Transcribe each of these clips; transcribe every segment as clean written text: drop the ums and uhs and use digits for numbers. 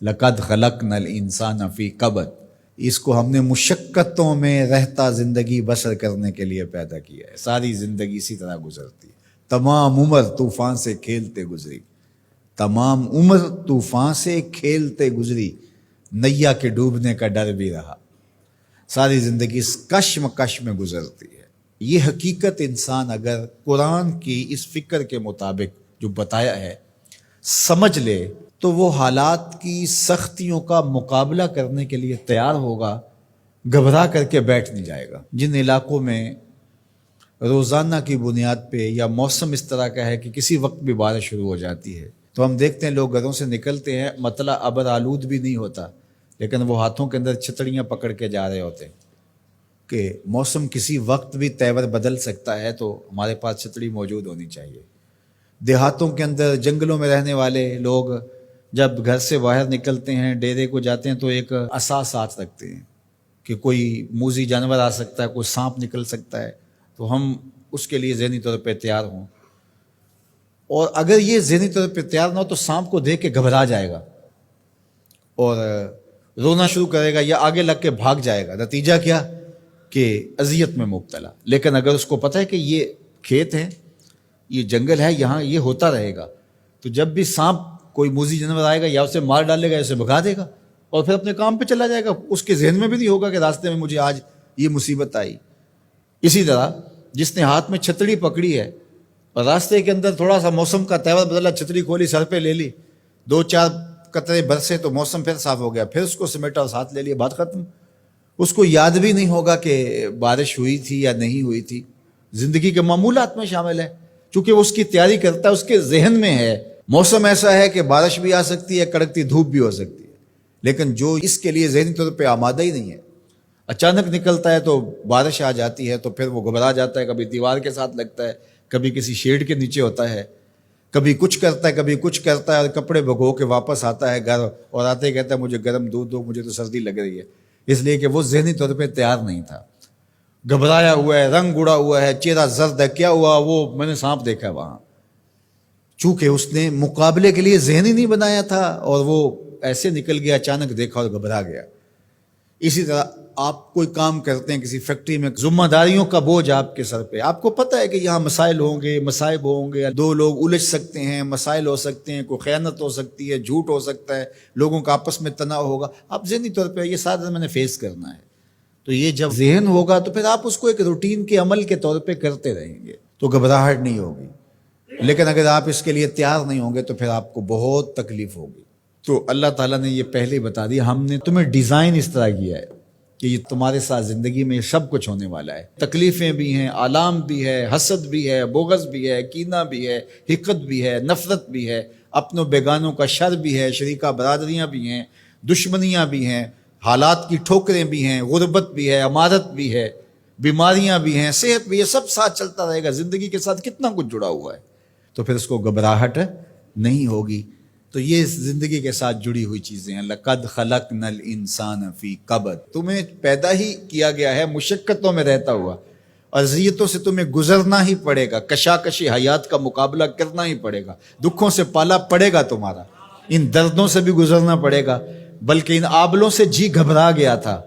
لقد خلقنا الانسان فی کبد، اس کو ہم نے مشقتوں میں رہتا زندگی بسر کرنے کے لیے پیدا کیا ہے۔ ساری زندگی اسی طرح گزرتی ہے، تمام عمر طوفان سے کھیلتے گزری، تمام عمر طوفان سے کھیلتے گزری، نیا کے ڈوبنے کا ڈر بھی رہا، ساری زندگی اس کشمکش میں گزرتی ہے۔ یہ حقیقت انسان اگر قرآن کی اس فکر کے مطابق جو بتایا ہے سمجھ لے تو وہ حالات کی سختیوں کا مقابلہ کرنے کے لیے تیار ہوگا، گھبرا کر کے بیٹھ نہیں جائے گا۔ جن علاقوں میں روزانہ کی بنیاد پہ یا موسم اس طرح کا ہے کہ کسی وقت بھی بارش شروع ہو جاتی ہے، تو ہم دیکھتے ہیں لوگ گھروں سے نکلتے ہیں، مطلع ابر آلود بھی نہیں ہوتا، لیکن وہ ہاتھوں کے اندر چھتریاں پکڑ کے جا رہے ہوتے ہیں کہ موسم کسی وقت بھی تیور بدل سکتا ہے، تو ہمارے پاس چھتری موجود ہونی چاہیے۔ دیہاتوں کے اندر جنگلوں میں رہنے والے لوگ جب گھر سے باہر نکلتے ہیں، ڈیرے کو جاتے ہیں، تو ایک عصا ساتھ رکھتے ہیں کہ کوئی موذی جانور آ سکتا ہے، کوئی سانپ نکل سکتا ہے، تو ہم اس کے لیے ذہنی طور پہ تیار ہوں۔ اور اگر یہ ذہنی طور پہ تیار نہ ہو تو سانپ کو دیکھ کے گھبرا جائے گا اور رونا شروع کرے گا یا آگے لگ کے بھاگ جائے گا، نتیجہ کیا کہ اذیت میں مبتلا۔ لیکن اگر اس کو پتہ ہے کہ یہ کھیت ہے، یہ جنگل ہے، یہاں یہ ہوتا رہے گا، تو جب بھی سانپ کوئی موذی جانور آئے گا یا اسے مار ڈالے گا یا اسے بھگا دے گا اور پھر اپنے کام پہ چلا جائے گا، اس کے ذہن میں بھی نہیں ہوگا کہ راستے میں مجھے آج یہ مصیبت آئی۔ اسی طرح جس نے ہاتھ میں چھتری پکڑی ہے اور راستے کے اندر تھوڑا سا موسم کا تیور بدلا، چھتری کھولی، سر پہ لے لی، 2-4 قطرے برسے تو موسم پھر صاف ہو گیا، پھر اس کو سمیٹا اور ساتھ لے لیا، بات ختم۔ اس کو یاد بھی نہیں ہوگا کہ بارش ہوئی تھی یا نہیں ہوئی تھی، زندگی کے معمولات میں شامل ہے، چونکہ وہ اس کی تیاری کرتا ہے، اس کے ذہن میں ہے موسم ایسا ہے کہ بارش بھی آ سکتی ہے، کڑکتی دھوپ بھی ہو سکتی ہے۔ لیکن جو اس کے لیے ذہنی طور پہ آمادہ ہی نہیں ہے، اچانک نکلتا ہے تو بارش آ جاتی ہے تو پھر وہ گھبرا جاتا ہے، کبھی دیوار کے ساتھ لگتا ہے، کبھی کسی شیڈ کے نیچے ہوتا ہے، کبھی کچھ کرتا ہے، کبھی کچھ کرتا ہے، اور کپڑے بھگو کے واپس آتا ہے گھر، اور آتے ہی کہتا ہے مجھے گرم دودھ دو، مجھے تو سردی لگ رہی ہے، اس لیے کہ وہ ذہنی طور پہ تیار نہیں تھا، گھبرایا ہوا ہے، رنگ اڑا ہوا ہے، چہرہ زرد ہے، کیا ہوا؟ وہ میں نے سانپ دیکھا ہے وہاں، چونکہ اس نے مقابلے کے لیے ذہن ہی نہیں بنایا تھا اور وہ ایسے نکل گیا، اچانک دیکھا اور گھبرا گیا۔ اسی طرح آپ کوئی کام کرتے ہیں کسی فیکٹری میں، ذمہ داریوں کا بوجھ آپ کے سر پہ، آپ کو پتہ ہے کہ یہاں مسائل ہوں گے، مصائب ہوں گے، 2 لوگ الجھ سکتے ہیں، مسائل ہو سکتے ہیں، کوئی خیانت ہو سکتی ہے، جھوٹ ہو سکتا ہے، لوگوں کا آپس میں تناؤ ہوگا، آپ ذہنی طور پہ یہ سارا میں نے فیس کرنا ہے۔ تو یہ جب ذہن ہوگا تو پھر آپ اس کو ایک روٹین کے عمل کے طور پہ کرتے رہیں گے تو گھبراہٹ نہیں ہوگی، لیکن اگر آپ اس کے لیے تیار نہیں ہوں گے تو پھر آپ کو بہت تکلیف ہوگی۔ تو اللہ تعالیٰ نے یہ پہلے بتا دیا، ہم نے تمہیں ڈیزائن اس طرح کیا ہے کہ یہ تمہارے ساتھ زندگی میں سب کچھ ہونے والا ہے، تکلیفیں بھی ہیں، آلام بھی ہے، حسد بھی ہے، بغض بھی ہے، کینہ بھی ہے، حقد بھی ہے، نفرت بھی ہے، اپنوں بیگانوں کا شر بھی ہے، شریکہ برادریاں بھی ہیں، دشمنیاں بھی ہیں، حالات کی ٹھوکریں بھی ہیں، غربت بھی ہے، امارت بھی ہے، بیماریاں بھی ہیں، صحت بھی ہے، سب ساتھ چلتا رہے گا، زندگی کے ساتھ کتنا کچھ جڑا ہوا ہے، تو پھر اس کو گھبراہٹ نہیں ہوگی۔ تو یہ زندگی کے ساتھ جڑی ہوئی چیزیں ہیں۔ لقد خلقنا الانسان فی کبد، تمہیں پیدا ہی کیا گیا ہے مشقتوں میں رہتا ہوا، اذیتوں سے تمہیں گزرنا ہی پڑے گا، کشاکش حیات کا مقابلہ کرنا ہی پڑے گا، دکھوں سے پالا پڑے گا تمہارا، ان دردوں سے بھی گزرنا پڑے گا، بلکہ ان آبلوں سے جی گھبرا گیا تھا،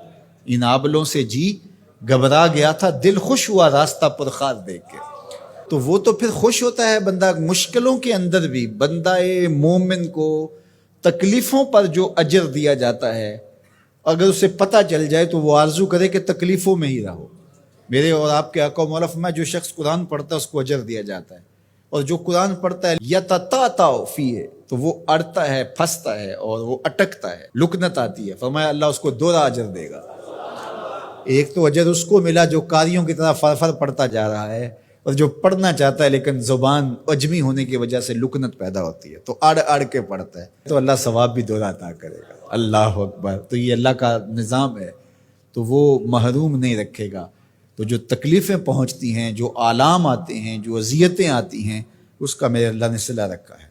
ان آبلوں سے جی گھبرا گیا تھا، دل خوش ہوا راستہ پرخار دیکھ کے۔ تو وہ تو پھر خوش ہوتا ہے بندہ مشکلوں کے اندر بھی، بندہ مومن کو تکلیفوں پر جو اجر دیا جاتا ہے اگر اسے پتہ چل جائے تو وہ آرزو کرے کہ تکلیفوں میں ہی رہو۔ میرے اور آپ کے آقا و مولا فرمایا، جو شخص قرآن پڑھتا ہے اس کو اجر دیا جاتا ہے، اور جو قرآن پڑھتا ہے یتتعتع فیہ، تو وہ اڑتا ہے، پھنستا ہے اور وہ اٹکتا ہے، لکنت آتی ہے، فرمایا اللہ اس کو 2 اجر دے گا۔ ایک تو اجر اس کو ملا جو قاریوں کی طرح فرفر پڑھتا جا رہا ہے، اور جو پڑھنا چاہتا ہے لیکن زبان عجمی ہونے کی وجہ سے لکنت پیدا ہوتی ہے تو اڑ اڑ کے پڑھتا ہے، تو اللہ ثواب بھی 2 عطا کرے گا۔ اللہ اکبر! تو یہ اللہ کا نظام ہے، تو وہ محروم نہیں رکھے گا۔ تو جو تکلیفیں پہنچتی ہیں، جو آلام آتے ہیں، جو اذیتیں آتی ہیں، اس کا میرے اللہ نے صلہ رکھا ہے۔